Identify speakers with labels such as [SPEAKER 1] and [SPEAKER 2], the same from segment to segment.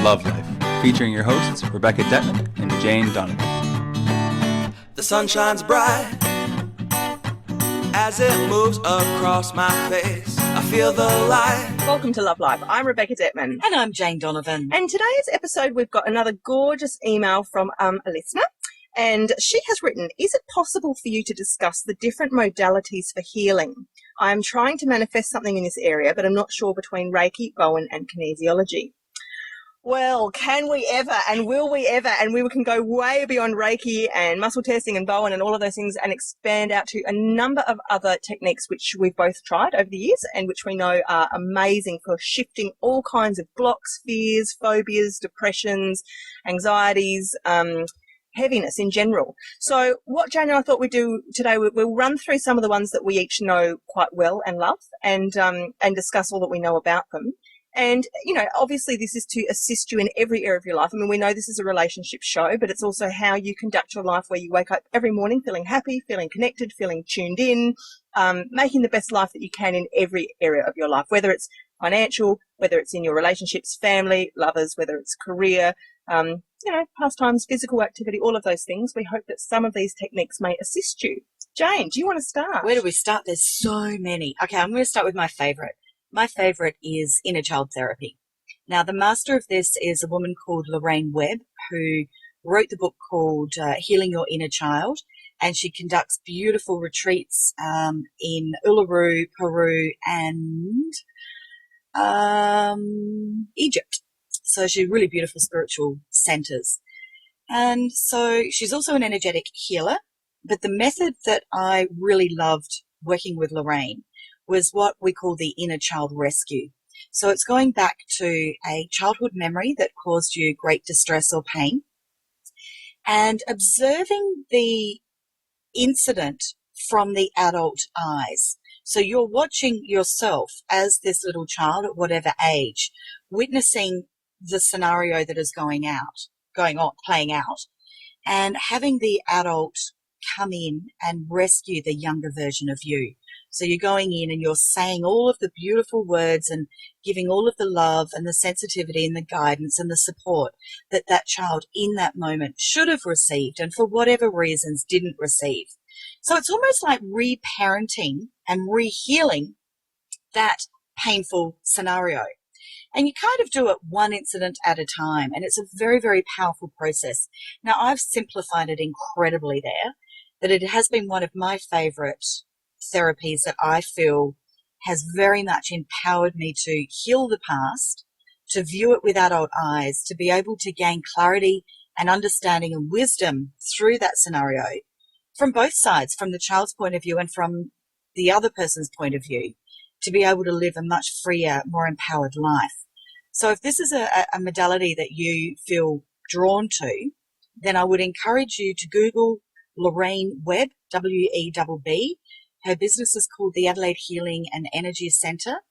[SPEAKER 1] Love Life, featuring your hosts Rebecca Detman and Jane Donovan.
[SPEAKER 2] The sun shines bright as it moves across my face. I feel the light.
[SPEAKER 3] Welcome to Love Life. I'm Rebecca Detman.
[SPEAKER 4] And I'm Jane Donovan.
[SPEAKER 3] And today's episode, we've got another gorgeous email from a listener. And she has written, is it possible for you to discuss the different modalities for healing? I am trying to manifest something in this area, but I'm not sure between Reiki, Bowen and kinesiology. Well, can we ever and will we ever? And we can go way beyond Reiki and muscle testing and Bowen and all of those things and expand out to a number of other techniques which we've both tried over the years and which we know are amazing for shifting all kinds of blocks, fears, phobias, depressions, anxieties, heaviness in general. So what Jane and I thought we'd do today, we'll run through some of the ones that we each know quite well and love and discuss all that we know about them. And, you know, obviously this is to assist you in every area of your life. I mean, we know this is a relationship show, but it's also how you conduct your life where you wake up every morning feeling happy, feeling connected, feeling tuned in, making the best life that you can in every area of your life, whether it's financial, whether it's in your relationships, family, lovers, whether it's career, pastimes, physical activity, all of those things. We hope that some of these techniques may assist you. Jane, do you want to start?
[SPEAKER 4] Where do we start? There's so many. Okay, I'm going to start with my favourite. My favourite is inner child therapy. Now, the master of this is a woman called Lorraine Webb, who wrote the book called Healing Your Inner Child, and she conducts beautiful retreats in Uluru, Peru, and Egypt. So she's really beautiful spiritual centres. And so she's also an energetic healer, but the method that I really loved working with Lorraine was what we call the inner child rescue. So it's going back to a childhood memory that caused you great distress or pain and observing the incident from the adult eyes. So you're watching yourself as this little child at whatever age, witnessing the scenario that is playing out, and having the adult come in and rescue the younger version of you. So you're going in and you're saying all of the beautiful words and giving all of the love and the sensitivity and the guidance and the support that that child in that moment should have received and for whatever reasons didn't receive. So it's almost like reparenting and rehealing that painful scenario. And you kind of do it one incident at a time, and it's a very, very powerful process. Now, I've simplified it incredibly there, that it has been one of my favourite therapies that I feel has very much empowered me to heal the past, to view it with adult eyes, to be able to gain clarity and understanding and wisdom through that scenario from both sides, from the child's point of view and from the other person's point of view, to be able to live a much freer, more empowered life. So if this is a modality that you feel drawn to, then I would encourage you to Google Lorraine Webb, W-E-B-B. Her business is called the Adelaide Healing and Energy Centre.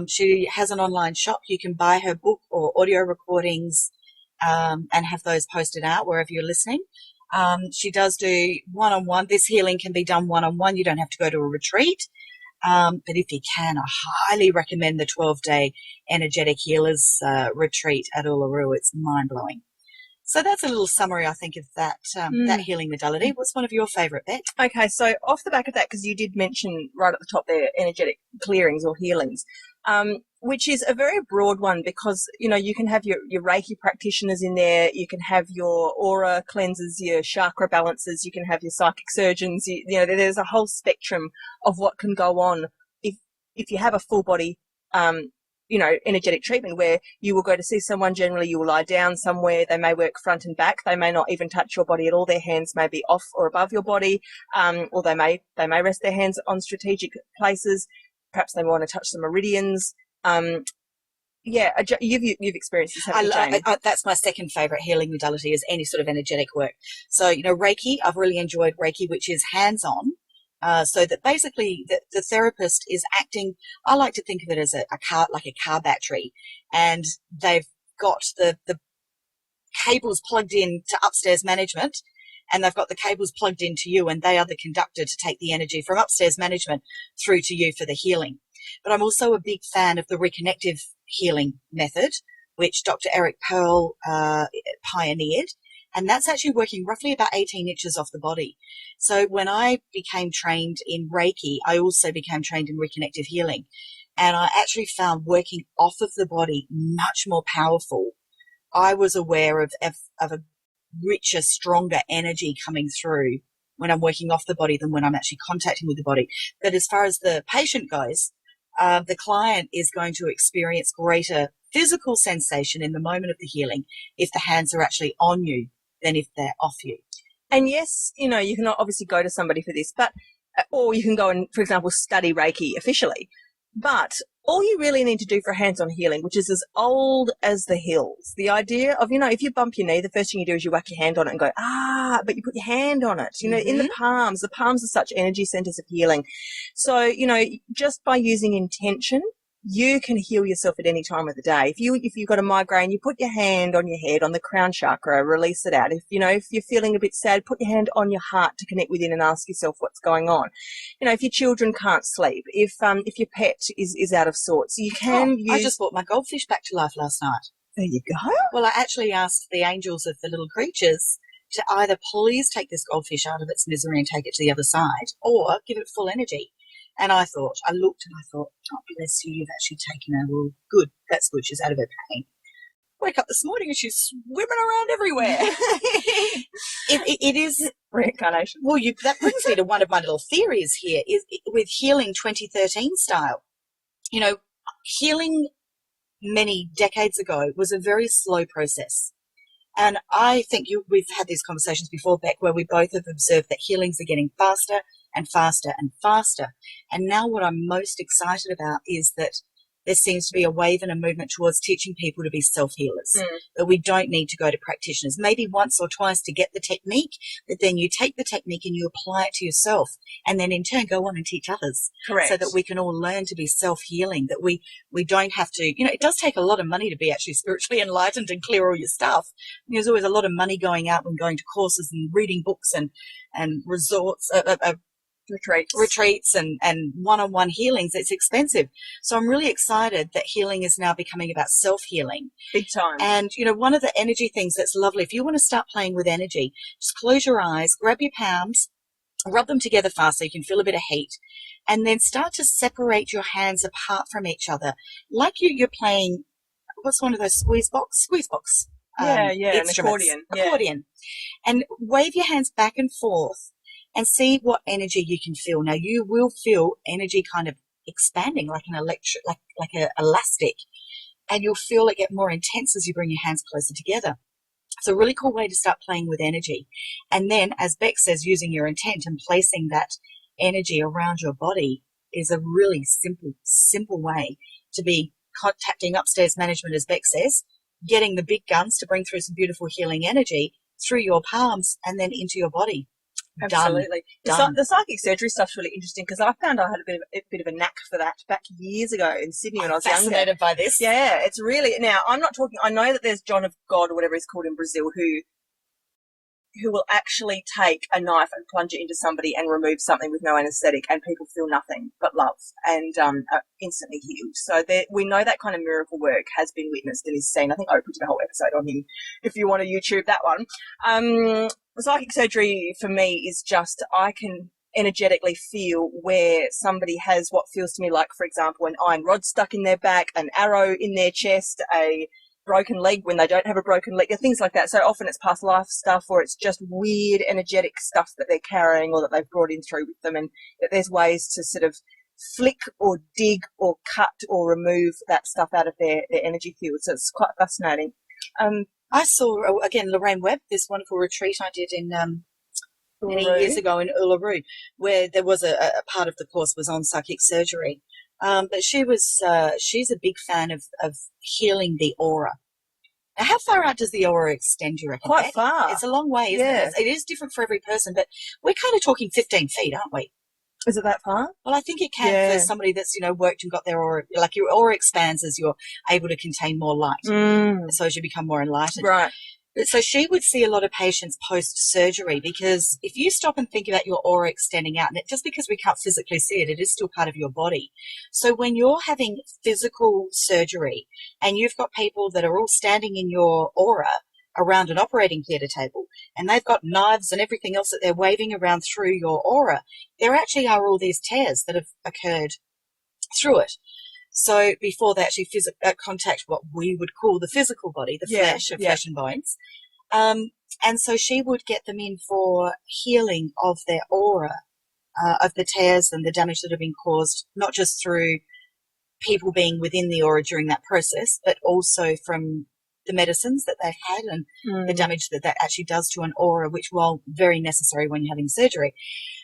[SPEAKER 4] She has an online shop. You can buy her book or audio recordings and have those posted out wherever you're listening. She does do one-on-one. This healing can be done one-on-one. You don't have to go to a retreat. But if you can, I highly recommend the 12-day Energetic Healers retreat at Uluru. It's mind-blowing. So that's a little summary, I think, of that that healing modality. What's one of your favourite, Beck?
[SPEAKER 3] Okay, so off the back of that, because you did mention right at the top there, energetic clearings or healings, which is a very broad one because, you know, you can have your Reiki practitioners in there, you can have your aura cleansers, your chakra balancers, you can have your psychic surgeons, you know, there's a whole spectrum of what can go on if you have a full body energetic treatment where you will go to see someone. Generally you will lie down somewhere. They may work front and back. They may not even touch your body at all. Their hands may be off or above your body, or they may rest their hands on strategic places. Perhaps they want to touch the meridians. You've experienced this, haven't you, Jane?
[SPEAKER 4] That's my second favourite healing modality, is any sort of energetic work. So, you know, Reiki, I've really enjoyed Reiki, which is hands-on. So that basically the therapist is acting, I like to think of it as a car battery, and they've got the cables plugged in to upstairs management, and they've got the cables plugged into you, and they are the conductor to take the energy from upstairs management through to you for the healing. But I'm also a big fan of the reconnective healing method, which Dr. Eric Pearl pioneered. And that's actually working roughly about 18 inches off the body. So when I became trained in Reiki, I also became trained in reconnective healing. And I actually found working off of the body much more powerful. I was aware of a richer, stronger energy coming through when I'm working off the body than when I'm actually contacting with the body. But as far as the patient goes, the client is going to experience greater physical sensation in the moment of the healing if the hands are actually on you than if they're off you.
[SPEAKER 3] And yes, you know, you can obviously go to somebody for this, but, or you can go and, for example, study Reiki officially. But all you really need to do for hands-on healing, which is as old as the hills, the idea of, you know, if you bump your knee, the first thing you do is you whack your hand on it and go, but you put your hand on it, you know, in the palms are such energy centers of healing. So, you know, just by using intention, you can heal yourself at any time of the day. If you've got a migraine, you put your hand on your head, on the crown chakra, release it out. If you're feeling a bit sad, put your hand on your heart to connect within and ask yourself what's going on. You know, if your children can't sleep, if your pet is out of sorts, you can use.
[SPEAKER 4] I just brought my goldfish back to life last night.
[SPEAKER 3] There you go.
[SPEAKER 4] Well, I actually asked the angels of the little creatures to either please take this goldfish out of its misery and take it to the other side, or give it full energy. And I looked and I thought, oh, bless you, you've actually taken her. Well, good, that's good, she's out of her pain. Wake up this morning and she's swimming around everywhere. it is
[SPEAKER 3] reincarnation.
[SPEAKER 4] Well, that brings me to one of my little theories here, is with healing 2013 style. You know, healing many decades ago was a very slow process. And I think we've had these conversations before, Beck, where we both have observed that healings are getting faster and faster and faster. And now what I'm most excited about is that there seems to be a wave and a movement towards teaching people to be self-healers, that we don't need to go to practitioners, maybe once or twice to get the technique, but then you take the technique and you apply it to yourself, and then in turn go on and teach others.
[SPEAKER 3] Correct.
[SPEAKER 4] So that we can all learn to be self-healing, that we don't have to, you know, it does take a lot of money to be actually spiritually enlightened and clear all your stuff. There's always a lot of money going out and going to courses and reading books and resorts, retreats and one-on-one healings. It's expensive. So I'm really excited that healing is now becoming about self-healing.
[SPEAKER 3] Big time.
[SPEAKER 4] And, you know, one of the energy things that's lovely, if you want to start playing with energy, just close your eyes, grab your palms, rub them together fast so you can feel a bit of heat, and then start to separate your hands apart from each other. Like you're playing, what's one of those squeeze box?
[SPEAKER 3] An
[SPEAKER 4] Instruments. Accordion. And wave your hands back and forth and see what energy you can feel. Now, you will feel energy kind of expanding like an like an elastic, and you'll feel it get more intense as you bring your hands closer together. It's a really cool way to start playing with energy. And then, as Beck says, using your intent and placing that energy around your body is a really simple way to be contacting upstairs management, as Beck says, getting the big guns to bring through some beautiful healing energy through your palms and then into your body.
[SPEAKER 3] Absolutely.
[SPEAKER 4] Done.
[SPEAKER 3] The psychic surgery stuff's really interesting because I found I had a bit of a knack for that back years ago in Sydney when I was
[SPEAKER 4] fascinated by this.
[SPEAKER 3] Yeah, it's really, now I'm not talking, I know that there's John of God or whatever he's called in Brazil who will actually take a knife and plunge it into somebody and remove something with no anesthetic, and people feel nothing but love and are instantly healed. So we know that kind of miracle work has been witnessed and is seen. I think Oprah did a whole episode on him if you want to YouTube that one. Psychic surgery for me is just, I can energetically feel where somebody has what feels to me like, for example, an iron rod stuck in their back, an arrow in their chest, a broken leg when they don't have a broken leg, things like that. So often it's past life stuff, or it's just weird energetic stuff that they're carrying or that they've brought in through with them, and that there's ways to sort of flick or dig or cut or remove that stuff out of their energy field. So it's quite fascinating.
[SPEAKER 4] I saw, again, Lorraine Webb, this wonderful retreat I did in many years ago in Uluru, where there was a part of the course was on psychic surgery. But she's a big fan of healing the aura. Now, how far out does the aura extend, you reckon?
[SPEAKER 3] Quite far.
[SPEAKER 4] It's a long way, isn't it? It is different for every person, but we're kind of talking 15 feet, aren't we?
[SPEAKER 3] Is it that far?
[SPEAKER 4] Well, I think it can for somebody that's, you know, worked and got their aura, like your aura expands as you're able to contain more light. So as you become more enlightened.
[SPEAKER 3] Right.
[SPEAKER 4] So she would see a lot of patients post-surgery, because if you stop and think about your aura extending out, and just because we can't physically see it, it is still part of your body. So when you're having physical surgery and you've got people that are all standing in your aura around an operating theatre table, and they've got knives and everything else that they're waving around through your aura, there actually are all these tears that have occurred through it. So before they actually contact what we would call the physical body, the flesh and bones. And so she would get them in for healing of their aura, of the tears and the damage that have been caused, not just through people being within the aura during that process, but also from the medicines that they've had and the damage that actually does to an aura, which, while very necessary when you're having surgery.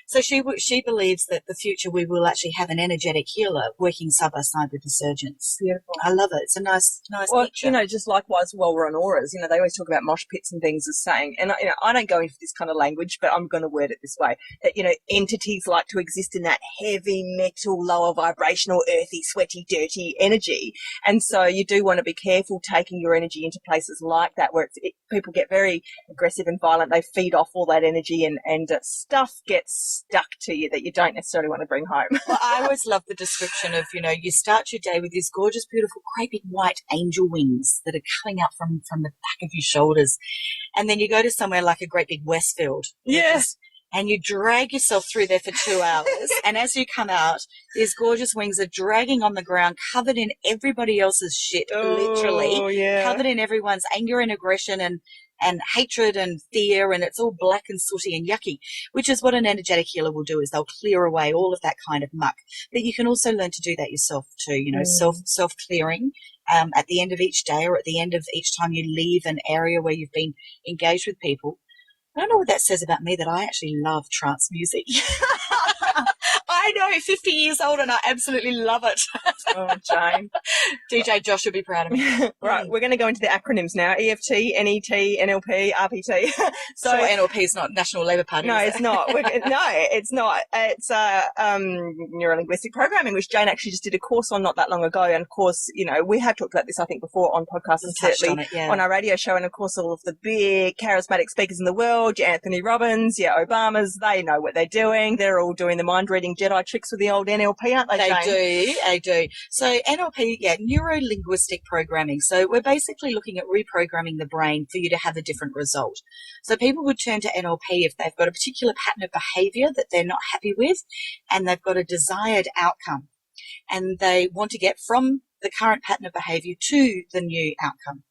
[SPEAKER 4] So she believes that the future we will actually have an energetic healer working side by side with the surgeons.
[SPEAKER 3] Beautiful.
[SPEAKER 4] I love it. It's a nice
[SPEAKER 3] Well,
[SPEAKER 4] picture.
[SPEAKER 3] you know, just likewise, while we're on auras, you know, they always talk about mosh pits and things as saying, and you know, I don't go into this kind of language, but I'm going to word it this way, that, you know, entities like to exist in that heavy metal, lower vibrational, earthy, sweaty, dirty energy. And so you do want to be careful taking your energy into places like that where people get very aggressive and violent. They feed off all that energy and stuff gets stuck to you that you don't necessarily want to bring home.
[SPEAKER 4] Well, I always love the description of, you know, you start your day with these gorgeous, beautiful, great big white angel wings that are coming up from the back of your shoulders. And then you go to somewhere like a great big Westfield.
[SPEAKER 3] Yes.
[SPEAKER 4] And you drag yourself through there for 2 hours. And as you come out, these gorgeous wings are dragging on the ground, covered in everybody else's shit, literally.
[SPEAKER 3] Yeah.
[SPEAKER 4] Covered in everyone's anger and aggression and hatred and fear, and it's all black and sooty and yucky, which is what an energetic healer will do, is they'll clear away all of that kind of muck. But you can also learn to do that yourself too, you know, self-clearing at the end of each day or at the end of each time you leave an area where you've been engaged with people. I don't know what that says about me, that I actually love trance music. I know, 50 years old, and I absolutely love it.
[SPEAKER 3] Oh, Jane.
[SPEAKER 4] DJ Josh will be proud of me.
[SPEAKER 3] Right, we're going to go into the acronyms now. EFT, NET, NLP, RPT.
[SPEAKER 4] So NLP is not National Labour Party.
[SPEAKER 3] No, it's not. No, it's not. It's neuro-linguistic programming, which Jane actually just did a course on not that long ago. And of course, you know, we have talked about this, I think, before on podcasts and certainly on our radio show. And of course, all of the big charismatic speakers in the world, your Anthony Robbins, your Obamas, they know what they're doing. They're all doing the mind-reading Jedi tricks with the old NLP, aren't they, Jane?
[SPEAKER 4] They do. So NLP, neuro-linguistic programming. So we're basically looking at reprogramming the brain for you to have a different result. So people would turn to NLP if they've got a particular pattern of behavior that they're not happy with, and they've got a desired outcome, and they want to get from the current pattern of behavior to the new outcome.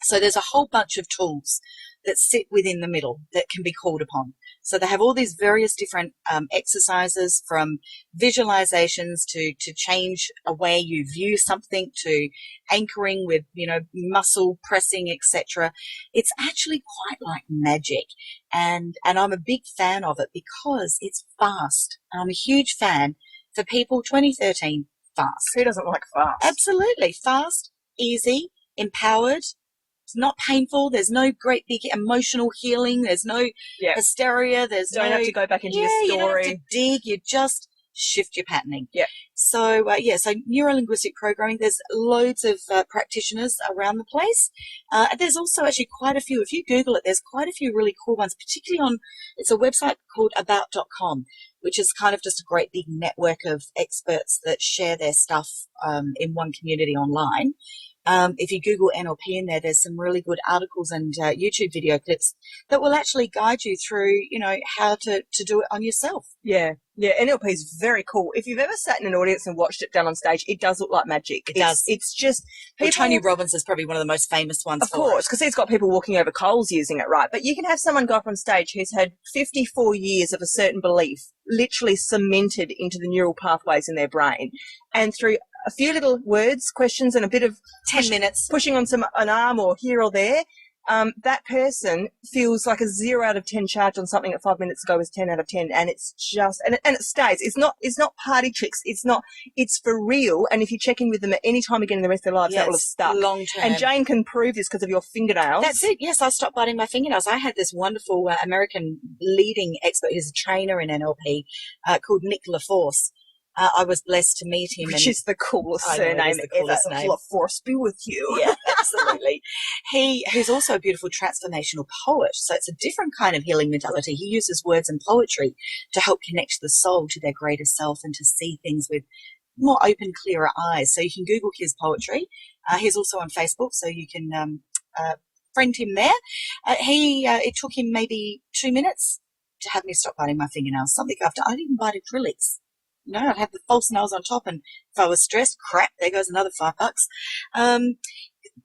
[SPEAKER 4] So there's a whole bunch of tools that sit within the middle that can be called upon. So they have all these various different exercises, from visualizations to change a way you view something, to anchoring with, you know, muscle pressing, etc. It's actually quite like magic. And I'm a big fan of it because it's fast. I'm a huge fan for people 2013 fast.
[SPEAKER 3] Who doesn't like fast?
[SPEAKER 4] Absolutely. Fast, easy, empowered. It's not painful. There's no great big emotional healing. There's no hysteria. There's
[SPEAKER 3] don't have to go back into your story.
[SPEAKER 4] You don't have to dig. You just shift your patterning.
[SPEAKER 3] Yeah.
[SPEAKER 4] So, so neuro-linguistic programming, there's loads of practitioners around the place. There's also actually quite a few. If you Google it, there's quite a few really cool ones, particularly on, it's a website called about.com, which is kind of just a great big network of experts that share their stuff in one community online. If you Google NLP in there, there's some really good articles and YouTube video clips that will actually guide you through, you know, how to do it on yourself.
[SPEAKER 3] Yeah. NLP is very cool. If you've ever sat in an audience and watched it done on stage, it does look like magic.
[SPEAKER 4] It does.
[SPEAKER 3] It's just
[SPEAKER 4] people, Tony Robbins is probably one of the most famous ones.
[SPEAKER 3] Of course, because he's got people walking over coals using it, right? But you can have someone go up on stage who's had 54 years of a certain belief literally cemented into the neural pathways in their brain, and through a few little words, questions, and a bit of
[SPEAKER 4] 10 minutes
[SPEAKER 3] pushing on an arm or here or there, that person feels like a 0 out of 10 charge on something that 5 minutes ago was 10 out of 10. And it's just, and it stays. It's not party tricks. It's for real. And if you check in with them at any time again in the rest of their lives, that will have stuck.
[SPEAKER 4] Long term.
[SPEAKER 3] And Jane can prove this because of your fingernails.
[SPEAKER 4] That's it. Yes, I stopped biting my fingernails. I had this wonderful American leading expert who's a trainer in NLP called Nick LaForce. I was blessed to meet him.
[SPEAKER 3] Which is the coolest
[SPEAKER 4] I know, it
[SPEAKER 3] surname
[SPEAKER 4] is the coolest
[SPEAKER 3] ever.
[SPEAKER 4] name.
[SPEAKER 3] The force be with you.
[SPEAKER 4] Yeah, absolutely. Who's also a beautiful transformational poet. So it's a different kind of healing modality. He uses words and poetry to help connect the soul to their greater self and to see things with more open, clearer eyes. So you can Google his poetry. He's also on Facebook, so you can friend him there. It took him maybe 2 minutes to have me stop biting my fingernails. Something after I didn't even bite acrylics. No, I'd have the false nails on top, and if I was stressed, crap, there goes another $5.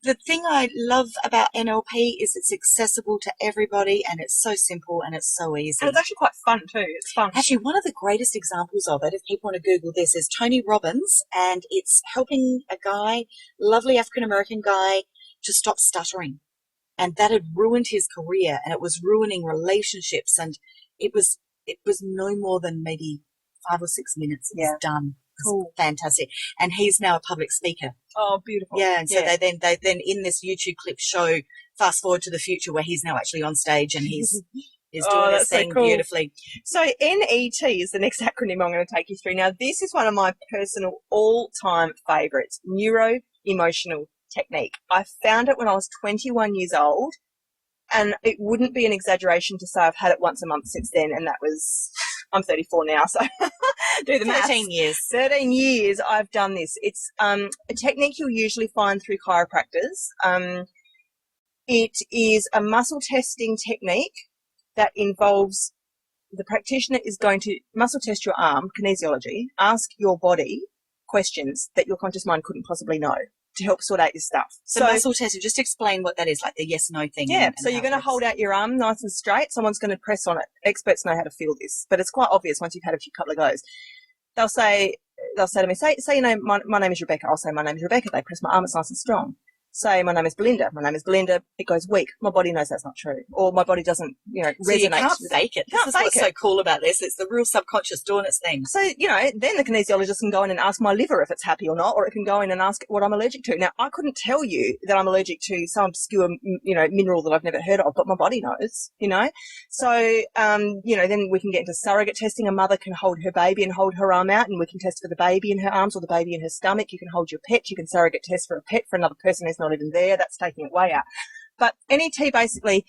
[SPEAKER 4] The thing I love about NLP is it's accessible to everybody, and it's so simple and it's so easy.
[SPEAKER 3] And it's actually quite fun too. It's fun.
[SPEAKER 4] Actually, one of the greatest examples of it, if people want to Google this, is Tony Robbins, and it's helping a guy, lovely African-American guy, to stop stuttering. And that had ruined his career, and it was ruining relationships, and it was no more than maybe 5 or 6 minutes. It was done.
[SPEAKER 3] Cool.
[SPEAKER 4] Fantastic. And he's now a public speaker.
[SPEAKER 3] Oh, beautiful.
[SPEAKER 4] Yeah, and so they then in this YouTube clip show fast forward to the future where he's now actually on stage and he's doing this thing beautifully.
[SPEAKER 3] So NET is the next acronym I'm going to take you through. Now, this is one of my personal all-time favourites, neuro-emotional technique. I found it when I was 21 years old, and it wouldn't be an exaggeration to say I've had it once a month since then, and that was, I'm 34 now, so do the maths.
[SPEAKER 4] 13 years.
[SPEAKER 3] 13 years I've done this. It's a technique you'll usually find through chiropractors. It is a muscle testing technique that involves the practitioner is going to muscle test your arm, kinesiology, ask your body questions that your conscious mind couldn't possibly know to help sort out your stuff.
[SPEAKER 4] So muscle testing, just explain what that is, like the yes-no thing.
[SPEAKER 3] Yeah, so you're going to hold out your arm nice and straight. Someone's going to press on it. Experts know how to feel this, but it's quite obvious once you've had a few couple of goes. They'll say to me, say you know, my name is Rebecca. I'll say my name is Rebecca. They press my arm, it's nice and strong. Say my name is Belinda. My name is Belinda. It goes weak. My body knows that's not true, or my body doesn't, resonate.
[SPEAKER 4] So you can't fake it. This is what's so cool about this. It's the real subconscious doing its thing.
[SPEAKER 3] So then the kinesiologist can go in and ask my liver if it's happy or not, or it can go in and ask what I'm allergic to. Now I couldn't tell you that I'm allergic to some obscure, mineral that I've never heard of, but my body knows. So then we can get into surrogate testing. A mother can hold her baby and hold her arm out, and we can test for the baby in her arms or the baby in her stomach. You can hold your pet. You can surrogate test for a pet for another person who's not even there. That's taking it way out. But NET, basically,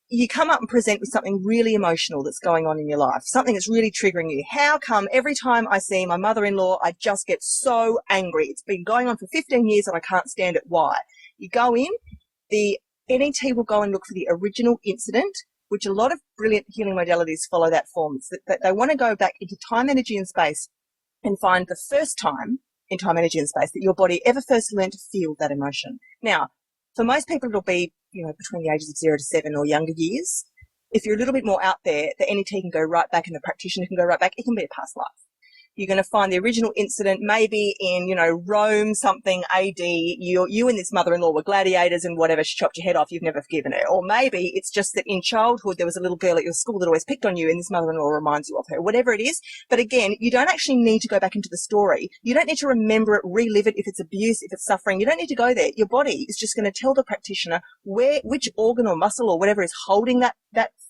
[SPEAKER 3] you come up and present with something really emotional that's going on in your life, something that's really triggering you. How come every time I see my mother-in-law, I just get so angry? It's been going on for 15 years and I can't stand it. Why? You go in, the NET will go and look for the original incident, which a lot of brilliant healing modalities follow that form. It's that they want to go back into time, energy and space and find the first time in time, energy and space that your body ever first learned to feel that emotion. Now, for most people, it'll be, between the ages of 0 to 7 or younger years. If you're a little bit more out there, the NET can go right back and the practitioner can go right back. It can be a past life. You're going to find the original incident maybe in, Rome something AD. You and this mother-in-law were gladiators and whatever, she chopped your head off, you've never forgiven her. Or maybe it's just that in childhood there was a little girl at your school that always picked on you and this mother-in-law reminds you of her. Whatever it is. But again, you don't actually need to go back into the story. You don't need to remember it, relive it if it's abuse, if it's suffering. You don't need to go there. Your body is just going to tell the practitioner which organ or muscle or whatever is holding that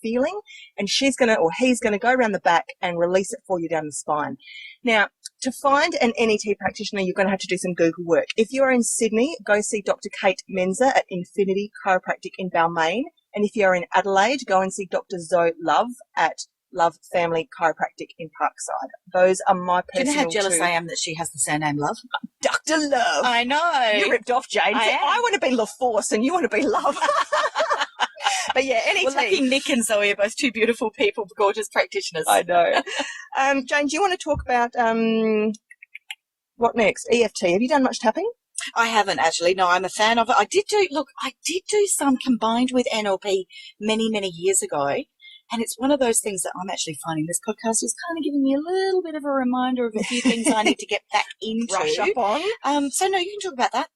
[SPEAKER 3] feeling, and she's going to or he's going to go around the back and release it for you down the spine. Now, to find an NET practitioner, you're going to have to do some Google work. If you're in Sydney, go see Dr. Kate Menzer at Infinity Chiropractic in Balmain. And if you're in Adelaide, go and see Dr. Zoe Love at Love Family Chiropractic in Parkside. Those are my personal.
[SPEAKER 4] Do you know how jealous I am that she has the surname Love?
[SPEAKER 3] Dr. Love.
[SPEAKER 4] I know.
[SPEAKER 3] You ripped off, Jane. I want to be Love Force and you want to be Love. But yeah, NET.
[SPEAKER 4] Well, lucky Nick and Zoe are both two beautiful people, gorgeous practitioners.
[SPEAKER 3] I know. Jane, do you want to talk about what next? EFT. Have you done much tapping?
[SPEAKER 4] I haven't actually. No, I'm a fan of it. I did do some combined with NLP many, many years ago. And it's one of those things that I'm actually finding this podcast is kind of giving me a little bit of a reminder of a few things I need to get back into.
[SPEAKER 3] Brush up on.
[SPEAKER 4] So no, you can talk about that.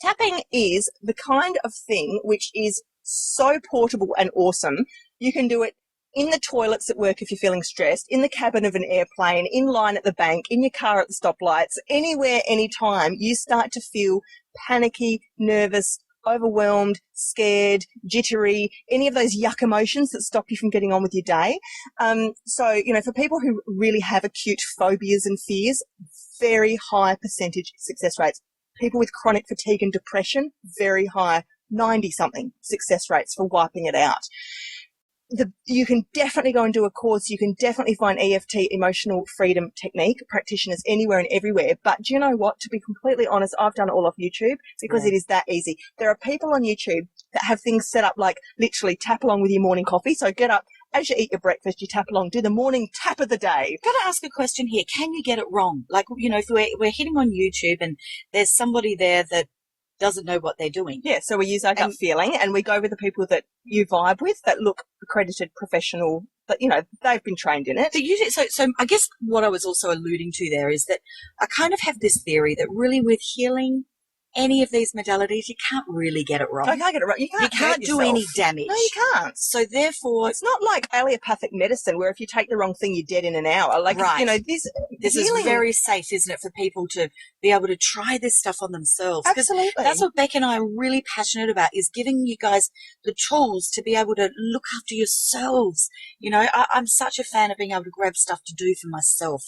[SPEAKER 3] Tapping is the kind of thing which is so portable and awesome. You can do it in the toilets at work if you're feeling stressed, in the cabin of an airplane, in line at the bank, in your car at the stoplights, anywhere, anytime you start to feel panicky, nervous, overwhelmed, scared, jittery, any of those yuck emotions that stop you from getting on with your day. So, for people who really have acute phobias and fears, very high percentage success rates. People with chronic fatigue and depression, very high, 90-something success rates for wiping it out. You can definitely go and do a course. You can definitely find EFT, emotional freedom technique, practitioners anywhere and everywhere. But do you know what? To be completely honest, I've done it all off YouTube because it is that easy. There are people on YouTube that have things set up like literally tap along with your morning coffee. So get up, as you eat your breakfast, you tap along, do the morning tap of the day.
[SPEAKER 4] I've got to ask a question here. Can you get it wrong? Like, if we're hitting on YouTube and there's somebody there that doesn't know what they're doing.
[SPEAKER 3] Yeah, so we use our gut feeling and we go with the people that you vibe with that look accredited, professional, but, they've been trained in it.
[SPEAKER 4] But usually, so I guess what I was also alluding to there is that I kind of have this theory that really with healing, any of these modalities, you can't really get it wrong.
[SPEAKER 3] I can't get it right. You can't
[SPEAKER 4] do any damage.
[SPEAKER 3] No, you can't.
[SPEAKER 4] So therefore,
[SPEAKER 3] it's not like allopathic medicine where if you take the wrong thing, you're dead in an hour. Like,
[SPEAKER 4] right.
[SPEAKER 3] This
[SPEAKER 4] is very safe, isn't it, for people to be able to try this stuff on themselves?
[SPEAKER 3] Absolutely.
[SPEAKER 4] That's what Beck and I are really passionate about, is giving you guys the tools to be able to look after yourselves. I'm such a fan of being able to grab stuff to do for myself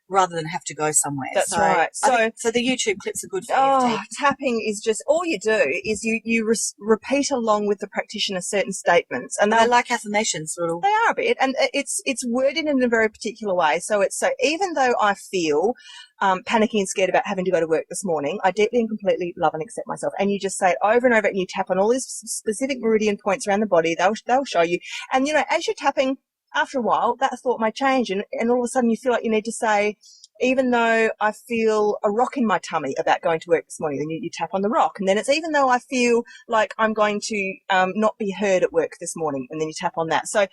[SPEAKER 4] rather than have to go somewhere.
[SPEAKER 3] That's right.
[SPEAKER 4] So the YouTube clips are good for EFT.
[SPEAKER 3] Tapping is just, all you do is you repeat along with the practitioner certain statements. And
[SPEAKER 4] they're like affirmations, little.
[SPEAKER 3] They are a bit. And it's worded in a very particular way. So even though I feel panicking and scared about having to go to work this morning, I deeply and completely love and accept myself. And you just say it over and over and you tap on all these specific meridian points around the body. They'll show you. And, as you're tapping, after a while, that thought might change. And all of a sudden you feel like you need to say, even though I feel a rock in my tummy about going to work this morning, then you tap on the rock. And then it's even though I feel like I'm going to not be heard at work this morning, and then you tap on that. So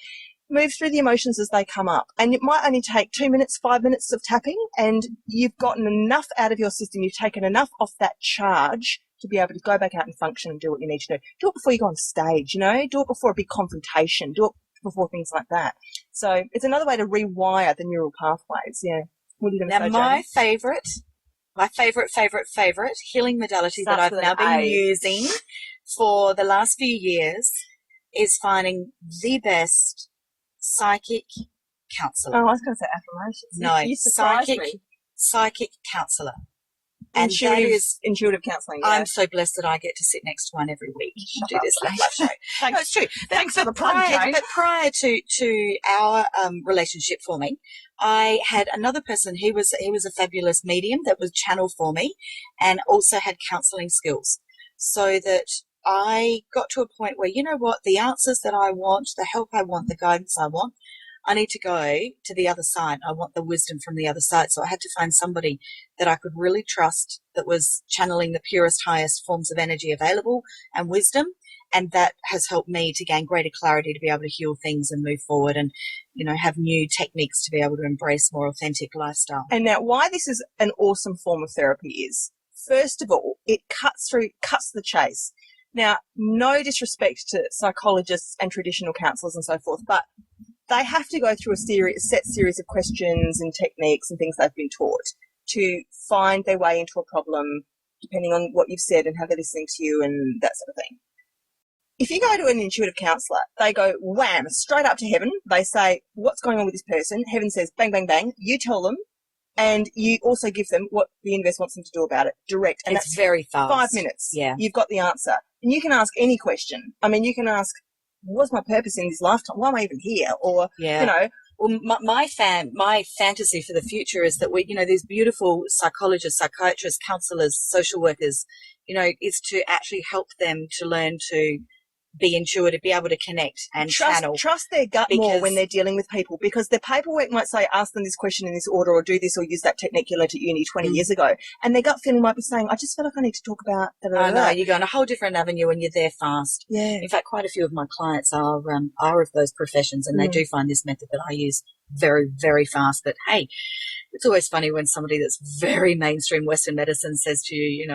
[SPEAKER 3] move through the emotions as they come up. And it might only take 2 minutes, 5 minutes of tapping, and you've gotten enough out of your system. You've taken enough off that charge to be able to go back out and function and do what you need to do. Do it before you go on stage, do it before a big confrontation. Do it before things like that. So it's another way to rewire the neural pathways. Yeah. What are you going to say,
[SPEAKER 4] my favorite healing modality that I've now been using for the last few years is finding the best psychic counselor.
[SPEAKER 3] Oh, I was going to say affirmations.
[SPEAKER 4] No,
[SPEAKER 3] you surprised me.
[SPEAKER 4] Psychic counselor.
[SPEAKER 3] And intuitive counselling. Yeah.
[SPEAKER 4] I'm so blessed that I get to sit next to one every week and do this live show. No, it's true.
[SPEAKER 3] Thanks for the plug, Jane.
[SPEAKER 4] But prior to our relationship forming, I had another person. He was a fabulous medium that would channel for me, and also had counselling skills, so that I got to a point where, the answers that I want, the help I want, the guidance I want, I need to go to the other side. I want the wisdom from the other side. So I had to find somebody that I could really trust, that was channeling the purest, highest forms of energy available and wisdom. And that has helped me to gain greater clarity to be able to heal things and move forward and, have new techniques to be able to embrace more authentic lifestyle.
[SPEAKER 3] And now why this is an awesome form of therapy is, first of all, it cuts the chase. Now, no disrespect to psychologists and traditional counsellors and so forth, but they have to go through a set series of questions and techniques and things they've been taught to find their way into a problem, depending on what you've said and how they're listening to you and that sort of thing. If you go to an intuitive counsellor, they go wham, straight up to heaven. They say, what's going on with this person? Heaven says, bang, bang, bang. You tell them, and you also give them what the universe wants them to do about it, direct. And
[SPEAKER 4] it's very fast.
[SPEAKER 3] 5 minutes.
[SPEAKER 4] Yeah.
[SPEAKER 3] You've got the answer. And you can ask any question. I mean, you can ask, what's my purpose in this lifetime? Why am I even here? Or,
[SPEAKER 4] Well, my fantasy for the future is that these beautiful psychologists, psychiatrists, counsellors, social workers, is to actually help them to learn to be intuitive, be able to connect and channel.
[SPEAKER 3] Trust their gut more when they're dealing with people, because their paperwork might say, ask them this question in this order, or do this, or use that technique you learnt at uni 20 years ago. And their gut feeling might be saying, I just feel like I need to talk about that.
[SPEAKER 4] I know, you go on a whole different avenue and you're there fast.
[SPEAKER 3] Yeah.
[SPEAKER 4] In fact, quite a few of my clients are of those professions, and they do find this method that I use very, very fast. But hey, it's always funny when somebody that's very mainstream Western medicine says to you,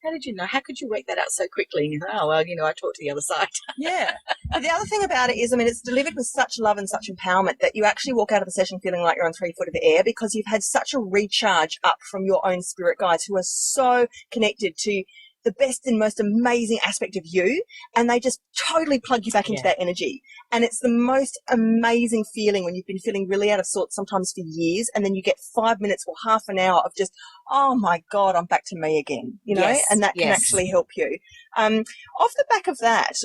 [SPEAKER 4] how did you know? How could you work that out so quickly? And you go, oh, well, I talked to the other side.
[SPEAKER 3] Yeah. But the other thing about it is, it's delivered with such love and such empowerment that you actually walk out of the session feeling like you're on 3 foot of air, because you've had such a recharge up from your own spirit guides who are so connected to the best and most amazing aspect of you, and they just totally plug you back into that energy. And it's the most amazing feeling when you've been feeling really out of sorts sometimes for years, and then you get 5 minutes or half an hour of just, oh my God, I'm back to me again, you know, and that can actually help you. Off the back of that,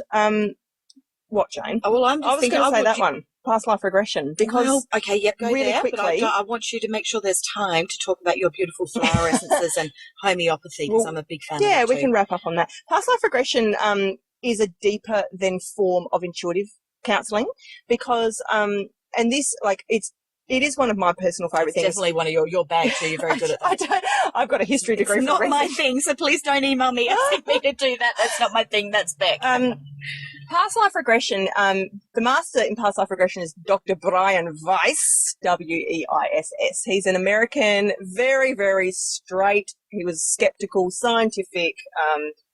[SPEAKER 3] what, Jane?
[SPEAKER 4] Oh, well, I was
[SPEAKER 3] going to say that one, past life regression, because
[SPEAKER 4] go
[SPEAKER 3] really
[SPEAKER 4] there,
[SPEAKER 3] quickly,
[SPEAKER 4] but I want you to make sure there's time to talk about your beautiful flower essences and homeopathy, because I'm a big fan of that
[SPEAKER 3] we
[SPEAKER 4] too.
[SPEAKER 3] can wrap up on that. Past life regression is a deeper than form of intuitive counselling, because and this, like, it is one of my personal favourite things.
[SPEAKER 4] Definitely one of your bag too. You're very good at that.
[SPEAKER 3] I've got a history degree.
[SPEAKER 4] It's not my thing, so please don't email me asking me to do that. That's not my thing. That's Beck.
[SPEAKER 3] Past life regression, the master in past life regression is Dr. Brian Weiss, Weiss. He's an American, very, very straight. He was skeptical, scientific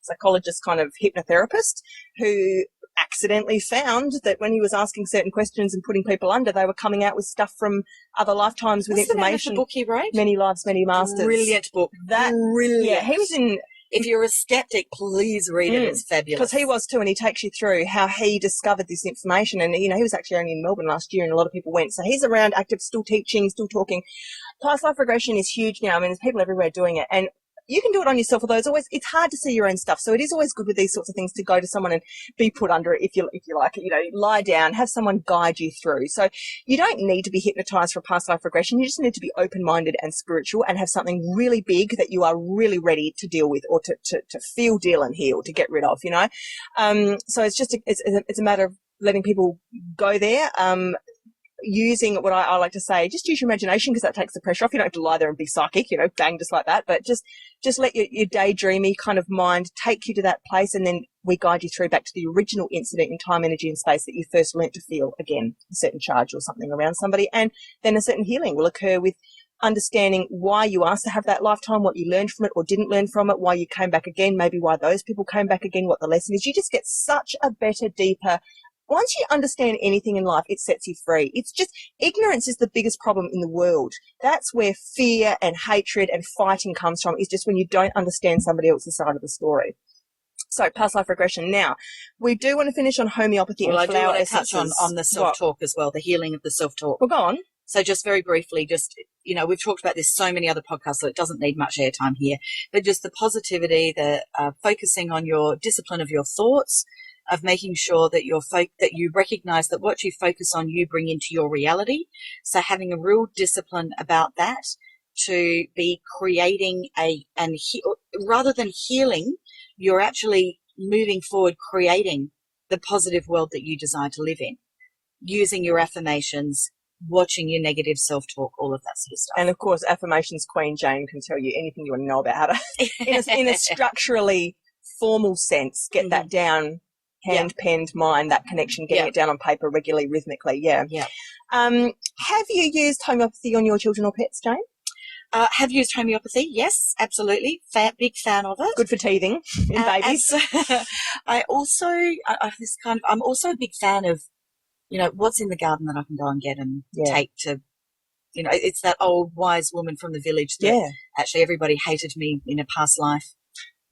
[SPEAKER 3] psychologist, kind of hypnotherapist, who accidentally found that when he was asking certain questions and putting people under, they were coming out with stuff from other lifetimes with information.
[SPEAKER 4] The book he wrote?
[SPEAKER 3] Many Lives, Many Masters.
[SPEAKER 4] Brilliant book. Brilliant.
[SPEAKER 3] Yeah, he was in...
[SPEAKER 4] If you're a skeptic, please read it. It's fabulous.
[SPEAKER 3] Because he was too, and he takes you through how he discovered this information. And, you know, he was actually only in Melbourne last year, and a lot of people went. So he's around, active, still teaching, still talking. Past life regression is huge now. I mean, there's people everywhere doing it. And you can do it on yourself, although it's hard to see your own stuff. So it is always good with these sorts of things to go to someone and be put under it if you like it. You know, lie down, have someone guide you through. So you don't need to be hypnotized for past life regression. You just need to be open-minded and spiritual and have something really big that you are really ready to deal with, or to feel, deal and heal, to get rid of, you know. So it's just it's a matter of letting people go there. Using what I like to say, just use your imagination, because that takes the pressure off. You don't have to lie there and be psychic, you know, bang, just like that. But just let your daydreamy kind of mind take you to that place, and then we guide you through back to the original incident in time, energy and space that you first learnt to feel, again, a certain charge or something around somebody. And then a certain healing will occur with understanding why you asked to have that lifetime, what you learned from it or didn't learn from it, why you came back again, maybe why those people came back again, what the lesson is. You just get such a better, deeper... Once you understand anything in life, it sets you free. It's just, ignorance is the biggest problem in the world. That's where fear and hatred and fighting comes from, is just when you don't understand somebody else's side of the story. So, past life regression. Now, we do want to finish on homeopathy and flower
[SPEAKER 4] I do want to
[SPEAKER 3] essences.
[SPEAKER 4] touch on the self-talk as well, the healing of the self-talk.
[SPEAKER 3] Well, go on.
[SPEAKER 4] So just very briefly, you know, we've talked about this so many other podcasts, so it doesn't need much airtime here, but just the positivity, the focusing on your discipline of your thoughts, of making sure that that you recognize that what you focus on, you bring into your reality. So having a real discipline about that, to be creating rather than healing, you're actually moving forward, creating the positive world that you desire to live in, using your affirmations, watching your negative self-talk, all of that sort of stuff.
[SPEAKER 3] And, of course, affirmations Queen Jane can tell you anything you want to know about how to, in a structurally formal sense, get that down, hand-penned mind, that connection, getting it down on paper regularly, rhythmically, Yeah. Have you used homeopathy on your children or pets, Jane?
[SPEAKER 4] Have used homeopathy, yes, absolutely. Big fan of it.
[SPEAKER 3] Good for teething in babies.
[SPEAKER 4] I'm also a big fan of, you know, what's in the garden that I can go and get and take to, you know, it's that old wise woman from the village that actually everybody hated me in a past life,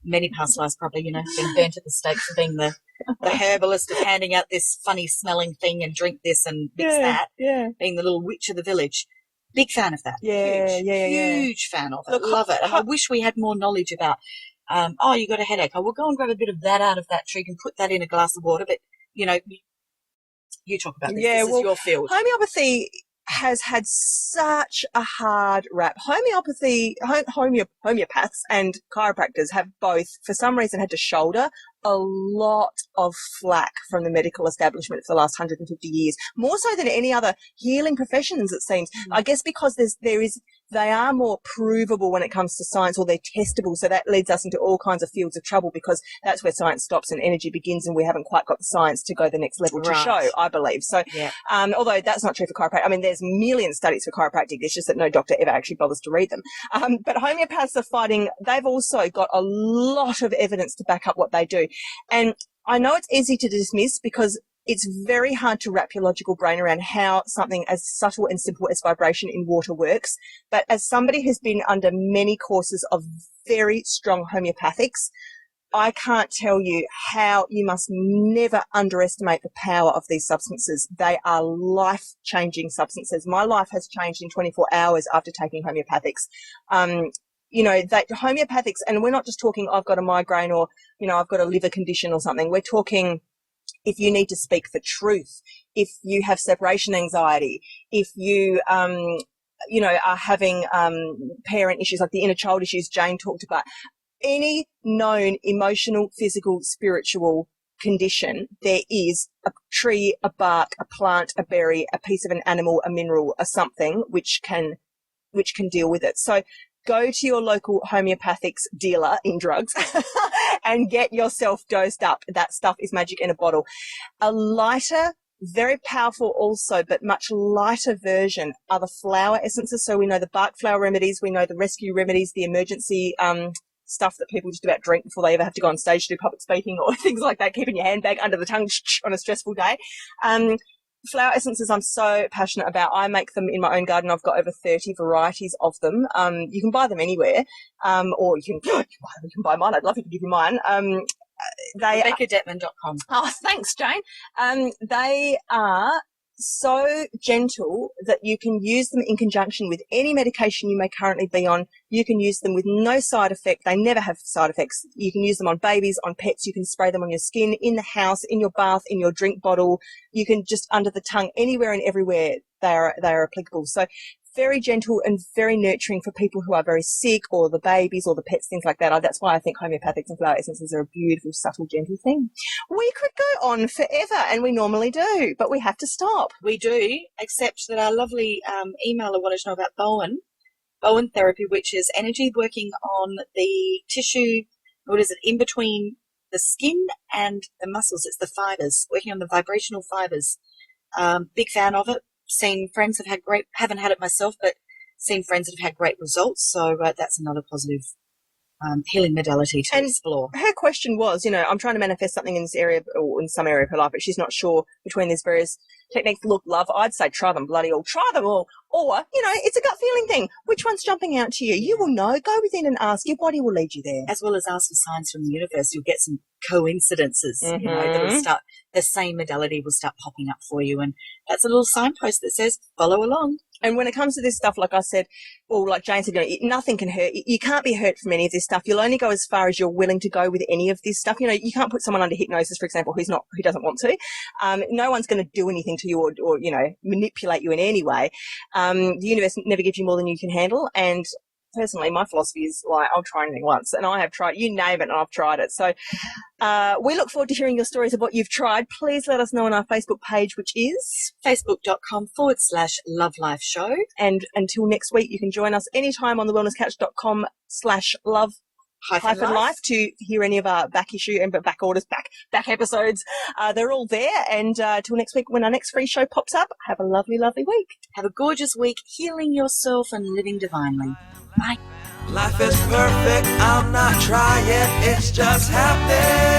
[SPEAKER 4] many past lives probably, you know, being burnt at the stake for being the herbalist of handing out this funny smelling thing and drink this and mix that, being the little witch of the village. Big fan of that. Huge fan of it. Look, love it. And I wish we had more knowledge about, you got a headache. I will go and grab a bit of that out of that tree and put that in a glass of water. But, you know, you talk about this. This is your field.
[SPEAKER 3] Homeopathy has had such a hard rap. Homeopaths and chiropractors have both, for some reason, had to shoulder a lot of flack from the medical establishment for the last 150 years, more so than any other healing professions, it seems. I guess because they are more provable when it comes to science, or they're testable. So that leads us into all kinds of fields of trouble, because that's where science stops and energy begins, and we haven't quite got the science to go the next level to show, I believe. So, although that's not true for chiropractic. I mean, there's million studies for chiropractic. It's just that no doctor ever actually bothers to read them. But homeopaths are fighting. They've also got a lot of evidence to back up what they do. And I know it's easy to dismiss, because it's very hard to wrap your logical brain around how something as subtle and simple as vibration in water works. But as somebody who's been under many courses of very strong homeopathics, I can't tell you how you must never underestimate the power of these substances. They are life-changing substances. My life has changed in 24 hours after taking homeopathics. That homeopathics, and we're not just talking, I've got a migraine or, I've got a liver condition or something. We're talking if you need to speak the truth, if you have separation anxiety, if you, are having parent issues like the inner child issues Jane talked about, any known emotional, physical, spiritual condition, there is a tree, a bark, a plant, a berry, a piece of an animal, a mineral, a something which can deal with it. So go to your local homeopathics dealer in drugs and get yourself dosed up. That stuff is magic in a bottle. A lighter, very powerful also, but much lighter version are the flower essences. So we know the bark flower remedies, we know the rescue remedies, the emergency stuff that people just about drink before they ever have to go on stage to do public speaking or things like that, keeping your handbag under the tongue on a stressful day. Flower essences I'm so passionate about. I make them in my own garden. I've got over 30 varieties of them. You can buy them anywhere, or you can buy mine. I'd love if you give you mine.
[SPEAKER 4] RebeccaDetman.com.
[SPEAKER 3] Oh, thanks, Jane. They are so gentle that you can use them in conjunction with any medication you may currently be on. You can use them with no side effect. They never have side effects. You can use them on babies, on pets. You can spray them on your skin, in the house, in your bath, in your drink bottle. You can just under the tongue, anywhere and everywhere they are applicable. So very gentle and very nurturing for people who are very sick, or the babies or the pets, things like that. That's why I think homeopathics and flower essences are a beautiful, subtle, gentle thing. We could go on forever, and we normally do, but we have to stop.
[SPEAKER 4] We do, except that our lovely emailer wanted to know about Bowen therapy, which is energy working on the tissue, in between the skin and the muscles. It's the fibers, working on the vibrational fibers. Big fan of it. Seen friends haven't had it myself, but seen friends that have had great results. So that's another positive healing modality to explore.
[SPEAKER 3] Her question was, I'm trying to manifest something in this area or in some area of her life, but she's not sure between these various techniques. Look, love, I'd say try them all. Or, it's a gut feeling thing. Which one's jumping out to you? You will know. Go within and ask. Your body will lead you there.
[SPEAKER 4] As well as ask for signs from the universe. You'll get some coincidences, that'll start, the same modality will start popping up for you. And that's a little signpost that says, follow along.
[SPEAKER 3] And when it comes to this stuff, like I said, or like Jane said, nothing can hurt. You can't be hurt from any of this stuff. You'll only go as far as you're willing to go with any of this stuff. You can't put someone under hypnosis, for example, who doesn't want to. No one's going to do anything to you or manipulate you in any way. The universe never gives you more than you can handle. And personally, my philosophy is like, I'll try anything once, and I have tried, you name it, and I've tried it. So we look forward to hearing your stories of what you've tried. Please let us know on our Facebook page, which is
[SPEAKER 4] facebook.com/Love Life Show.
[SPEAKER 3] And until next week, you can join us anytime on thewellnesscouch.com/love-life to hear any of our back episodes. They're all there. And till next week, when our next free show pops up, have a lovely, lovely week.
[SPEAKER 4] Have a gorgeous week, healing yourself and living divinely. Bye.
[SPEAKER 2] Life is perfect, I'm not trying, it's just happening.